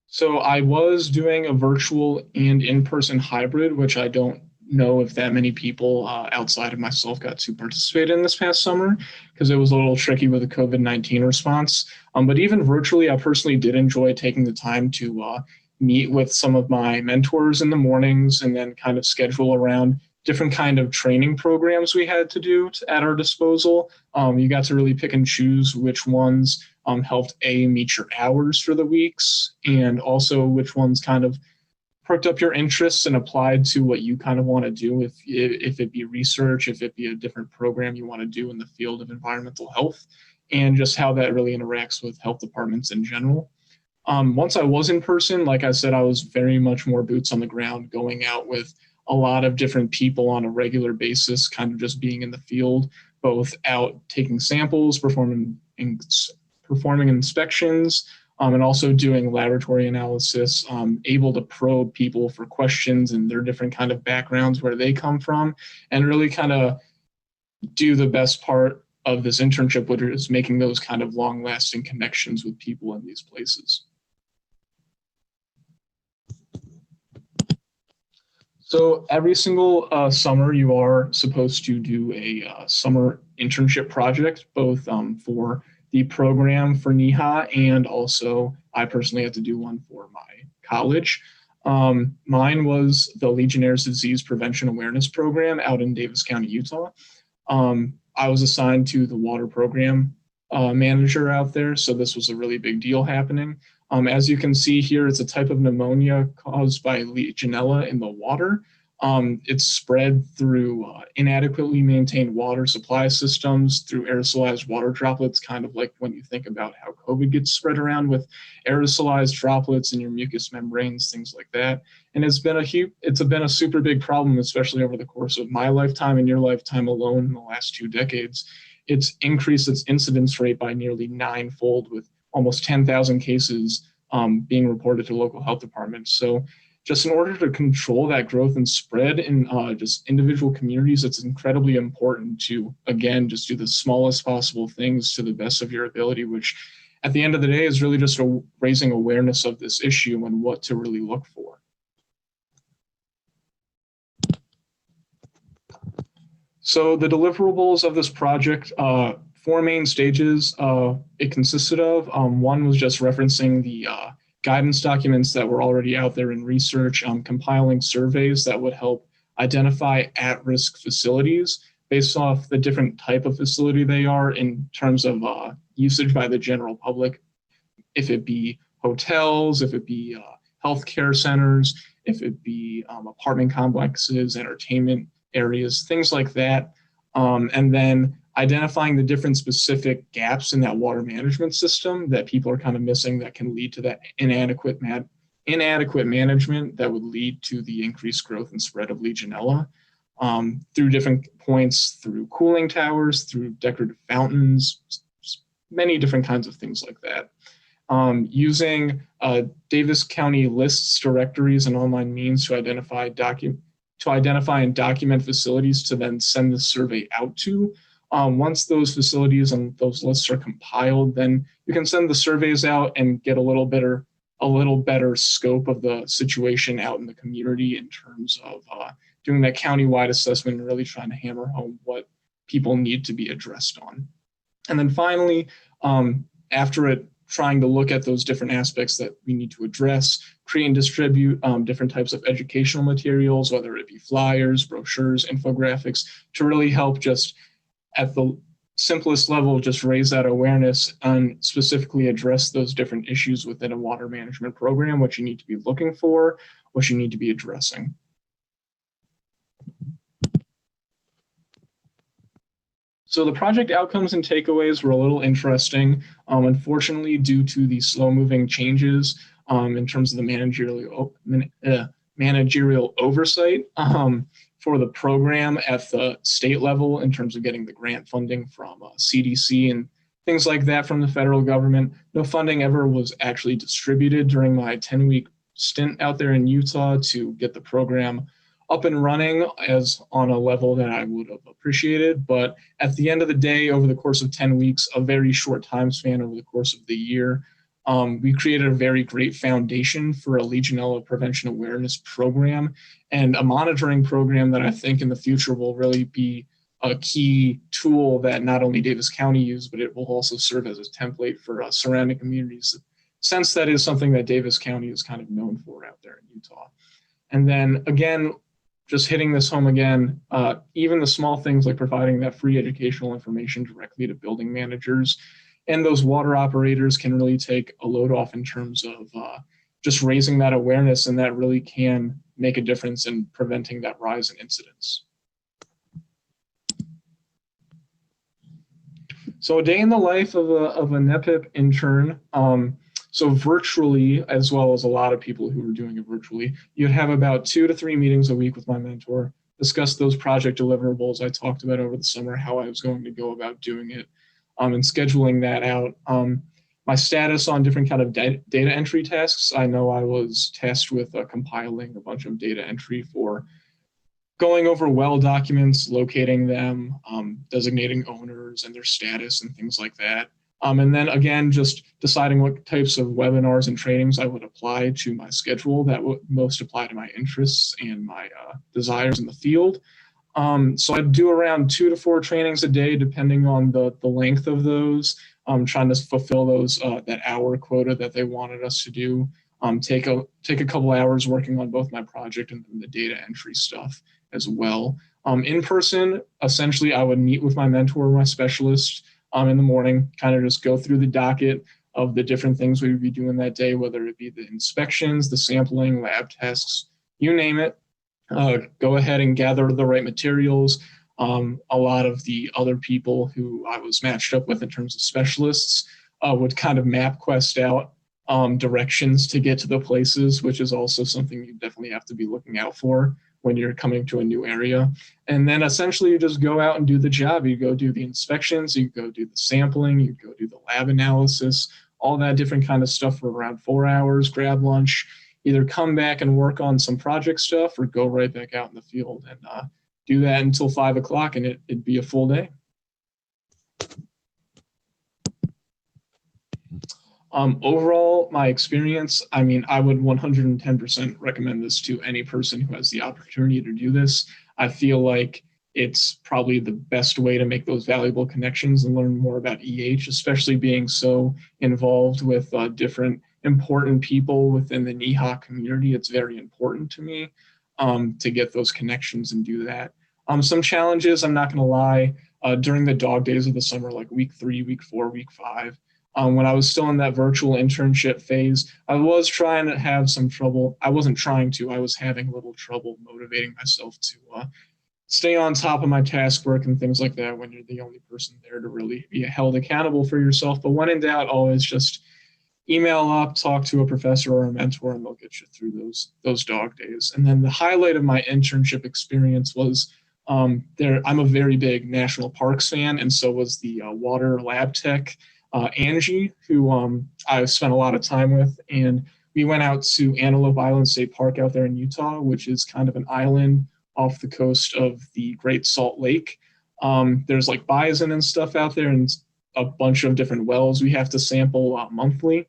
So I was doing a virtual and in-person hybrid, which I don't know if that many people outside of myself got to participate in this past summer, because it was a little tricky with the COVID-19 response. But even virtually, I personally did enjoy taking the time to meet with some of my mentors in the mornings and then kind of schedule around different kind of training programs we had to do at our disposal. You got to really pick and choose which ones helped meet your hours for the weeks, and also which ones kind of perked up your interests and applied to what you kind of want to do, if it be research, if it be a different program you want to do in the field of environmental health, and just how that really interacts with health departments in general. Once I was in person, like I said, I was very much more boots on the ground, going out with a lot of different people on a regular basis, kind of just being in the field, both out taking samples, performing inspections, and also doing laboratory analysis, able to probe people for questions and their different kind of backgrounds, where they come from, and really kind of do the best part of this internship, which is making those kind of long-lasting connections with people in these places. So every single summer, you are supposed to do a summer internship project, both for the program for NEHA, and also I personally had to do one for my college. Mine was the Legionnaire's Disease Prevention Awareness Program out in Davis County, Utah. I was assigned to the water program manager out there, so this was a really big deal happening. As you can see here, it's a type of pneumonia caused by Legionella in the water. It's spread through inadequately maintained water supply systems, through aerosolized water droplets, kind of like when you think about how COVID gets spread around with aerosolized droplets in your mucous membranes, things like that. And it's been a super big problem, especially over the course of my lifetime and your lifetime alone in the last 2 decades. It's increased its incidence rate by nearly 9-fold, with almost 10,000 cases being reported to local health departments. So just in order to control that growth and spread in just individual communities, it's incredibly important to, again, just do the smallest possible things to the best of your ability, which at the end of the day is really just raising awareness of this issue and what to really look for. So the deliverables of this project, 4 main stages it consisted of. One was just referencing the guidance documents that were already out there in research, compiling surveys that would help identify at-risk facilities based off the different type of facility they are in terms of usage by the general public, if it be hotels, if it be healthcare centers, if it be apartment complexes, entertainment areas, things like that. And then identifying the different specific gaps in that water management system that people are kind of missing that can lead to that inadequate management that would lead to the increased growth and spread of Legionella through different points, through cooling towers, through decorative fountains, many different kinds of things like that. Using Davis County lists, directories, and online means to identify and document facilities to then send the survey out to. Once those facilities and those lists are compiled, then you can send the surveys out and get a little better scope of the situation out in the community in terms of doing that countywide assessment and really trying to hammer home what people need to be addressed on. And then finally, after trying to look at those different aspects that we need to address, create and distribute different types of educational materials, whether it be flyers, brochures, infographics, to really help just at the simplest level, just raise that awareness and specifically address those different issues within a water management program, what you need to be looking for, what you need to be addressing. So the project outcomes and takeaways were a little interesting. Unfortunately, due to the slow-moving changes in terms of the managerial oversight for the program at the state level in terms of getting the grant funding from CDC and things like that from the federal government, no funding ever was actually distributed during my 10-week stint out there in Utah to get the program up and running as on a level that I would have appreciated. But at the end of the day, over the course of 10 weeks, a very short time span over the course of the year, we created a very great foundation for a Legionella prevention awareness program and a monitoring program that I think in the future will really be a key tool that not only Davis County uses, but it will also serve as a template for surrounding communities, since that is something that Davis County is kind of known for out there in Utah. And then again, just hitting this home again, even the small things like providing that free educational information directly to building managers and those water operators can really take a load off in terms of just raising that awareness, and that really can make a difference in preventing that rise in incidents. So a day in the life of a NEPHIP intern. So virtually, as well as a lot of people who are doing it virtually, you'd have about 2 to 3 meetings a week with my mentor, discuss those project deliverables I talked about over the summer, how I was going to go about doing it, and scheduling that out. My status on different kind of data entry tasks. I know I was tasked with compiling a bunch of data entry for going over well documents, locating them, designating owners and their status and things like that. And then again, just deciding what types of webinars and trainings I would apply to my schedule that would most apply to my interests and my desires in the field. So I'd do around 2 to 4 trainings a day, depending on the length of those, trying to fulfill those that hour quota that they wanted us to do. take a couple hours working on both my project and the data entry stuff as well. In person, essentially, I would meet with my mentor, my specialist, in the morning, kind of just go through the docket of the different things we would be doing that day, whether it be the inspections, the sampling, lab tests, you name it. Go ahead and gather the right materials. A lot of the other people who I was matched up with in terms of specialists would kind of MapQuest out directions to get to the places, which is also something you definitely have to be looking out for when you're coming to a new area. And then essentially you just go out and do the job. You go do the inspections, you go do the sampling, you go do the lab analysis, all that different kind of stuff for around 4 hours, grab lunch, either come back and work on some project stuff or go right back out in the field and do that until 5 o'clock, and it'd be a full day. Overall, my experience, I mean, I would 110% recommend this to any person who has the opportunity to do this. I feel like it's probably the best way to make those valuable connections and learn more about EH, especially being so involved with different important people within the NEHA community. It's very important to me to get those connections and do that. Some challenges, I'm not going to lie, during the dog days of the summer, like week 3, week 4, week 5, when I was still in that virtual internship phase, I was trying to have some trouble. I wasn't trying to, I was having a little trouble motivating myself to stay on top of my task work and things like that when you're the only person there to really be held accountable for yourself. But when in doubt, always just email up, talk to a professor or a mentor, and they'll get you through those dog days. And then the highlight of my internship experience was I'm a very big national parks fan, and so was the water lab tech Angie, who I spent a lot of time with, and we went out to Antelope Island State Park out there in Utah, which is kind of an island off the coast of the Great Salt Lake. There's like bison and stuff out there, and a bunch of different wells we have to sample monthly.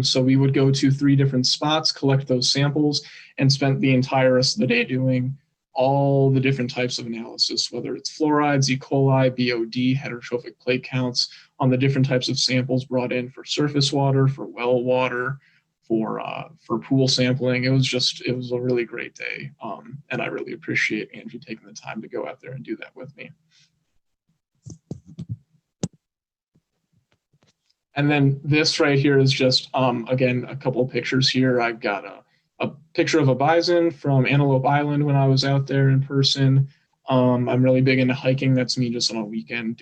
So we would go to 3 different spots, collect those samples, and spent the entire rest of the day doing all the different types of analysis, whether it's fluorides, E. coli, BOD, heterotrophic plate counts, on the different types of samples brought in for surface water, for well water, for pool sampling. It was a really great day, and I really appreciate Angie taking the time to go out there and do that with me. And then this right here is just, again, a couple of pictures here. I've got a picture of a bison from Antelope Island when I was out there in person. I'm really big into hiking. That's me just on a weekend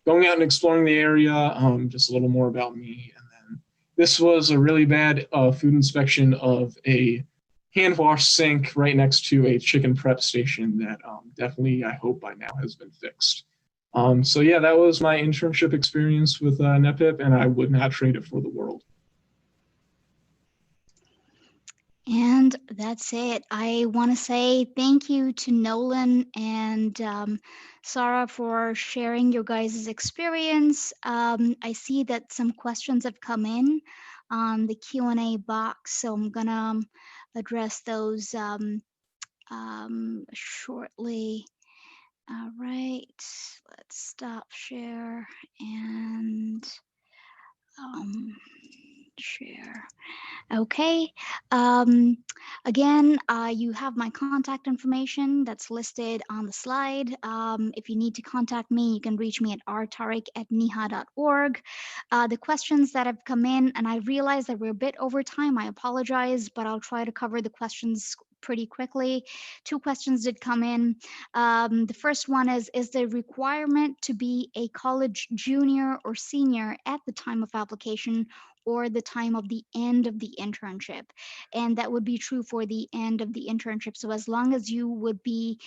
going out and exploring the area, just a little more about me. And then this was a really bad food inspection of a hand wash sink right next to a chicken prep station that definitely, I hope by now, has been fixed. So yeah, that was my internship experience with NEPHIP, and I would not trade it for the world. And that's it. I want to say thank you to Nolan and Sarah for sharing your guys' experience. I see that some questions have come in on the Q&A box, so I'm gonna address those shortly. All right, let's stop share and share. Okay. Again, you have my contact information that's listed on the slide. If you need to contact me, you can reach me at rtariq@neha.org. The questions that have come in, and I realize that we're a bit over time, I apologize, but I'll try to cover the questions pretty quickly. 2 questions did come in. The first one is the requirement to be a college junior or senior at the time of application or the time of the end of the internship? And that would be true for the end of the internship. So as long as you would be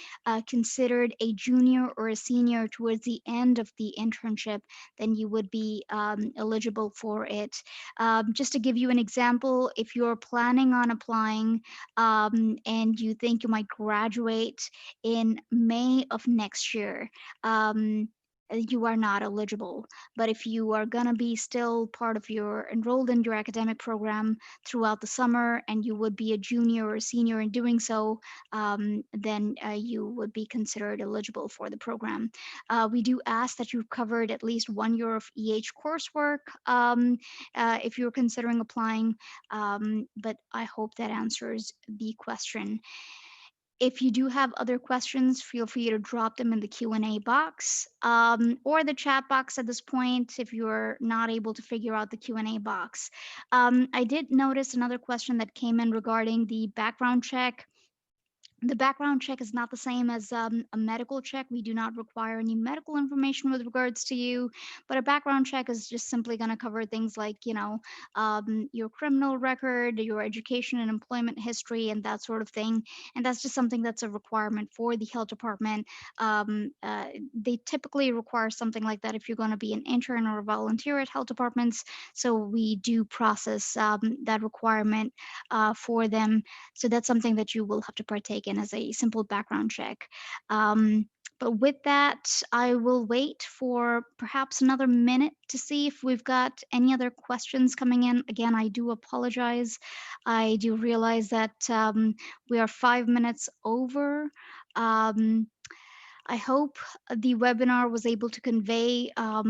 considered a junior or a senior towards the end of the internship, then you would be eligible for it. Just to give you an example, if you're planning on applying and you think you might graduate in May of next year, you are not eligible. But if you are going to be still part of your enrolled in your academic program throughout the summer and you would be a junior or senior in doing so, then you would be considered eligible for the program. We do ask that you've covered at least 1 year of coursework if you're considering applying, but I hope that answers the question. If you do have other questions, feel free to drop them in the Q&A box or the chat box at this point if you're not able to figure out the Q&A box. I did notice another question that came in regarding the background check. The background check is not the same as a medical check. We do not require any medical information with regards to you, but a background check is just simply going to cover things like, your criminal record, your education and employment history, and that sort of thing. And that's just something that's a requirement for the health department. They typically require something like that if you're going to be an intern or a volunteer at health departments. So we do process that requirement for them. So that's something that you will have to partake in as a simple background check. But with that, I will wait for perhaps another minute to see if we've got any other questions coming in. Again, I do apologize. I do realize that we are 5 minutes over. I hope the webinar was able to convey, a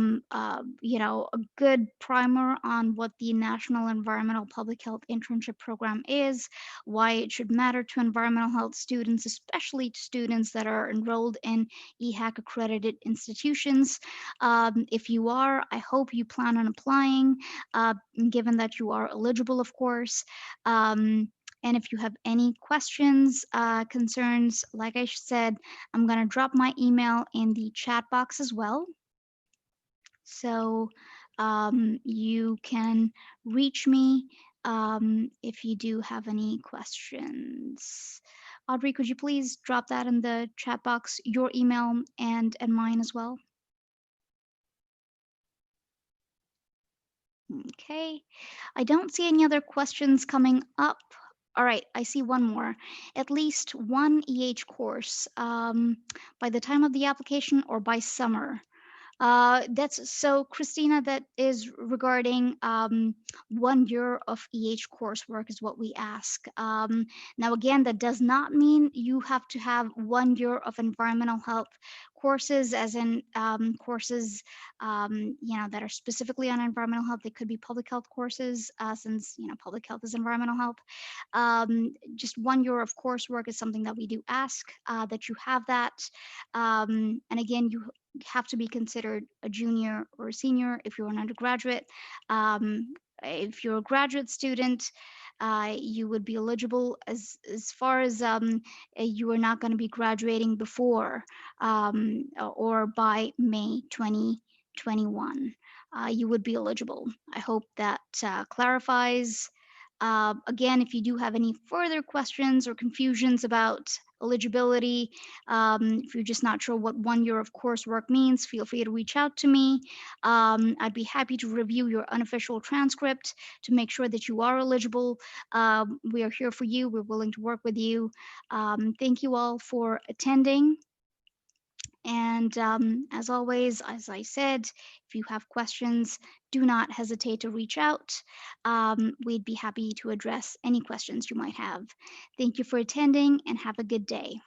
good primer on what the National Environmental Public Health Internship Program is, why it should matter to environmental health students, especially to students that are enrolled in EHAC accredited institutions. If you are, I hope you plan on applying, given that you are eligible, of course. And if you have any questions, concerns, like I said, I'm going to drop my email in the chat box as well. So you can reach me if you do have any questions. Audrey, could you please drop that in the chat box, your email and mine as well? Okay, I don't see any other questions coming up. All right, I see one more. At least one course by the time of the application or by summer. That's so, Christina, that is regarding 1 year of coursework is what we ask. Now, again, that does not mean you have to have 1 year of environmental health courses, as in courses, that are specifically on environmental health. They could be public health courses, since, public health is environmental health. Just 1 year of coursework is something that we do ask that you have that. And again, you have to be considered a junior or a senior if you're an undergraduate. If you're a graduate student, you would be eligible as far as you are not going to be graduating before or by May 2021. You would be eligible. I hope that clarifies. Again, if you do have any further questions or confusions about eligibility, if you're just not sure what 1 year of coursework means, feel free to reach out to me. I'd be happy to review your unofficial transcript to make sure that you are eligible. We are here for you. We're willing to work with you. Thank you all for attending. And as always, as I said, if you have questions, do not hesitate to reach out. We'd be happy to address any questions you might have. Thank you for attending and have a good day.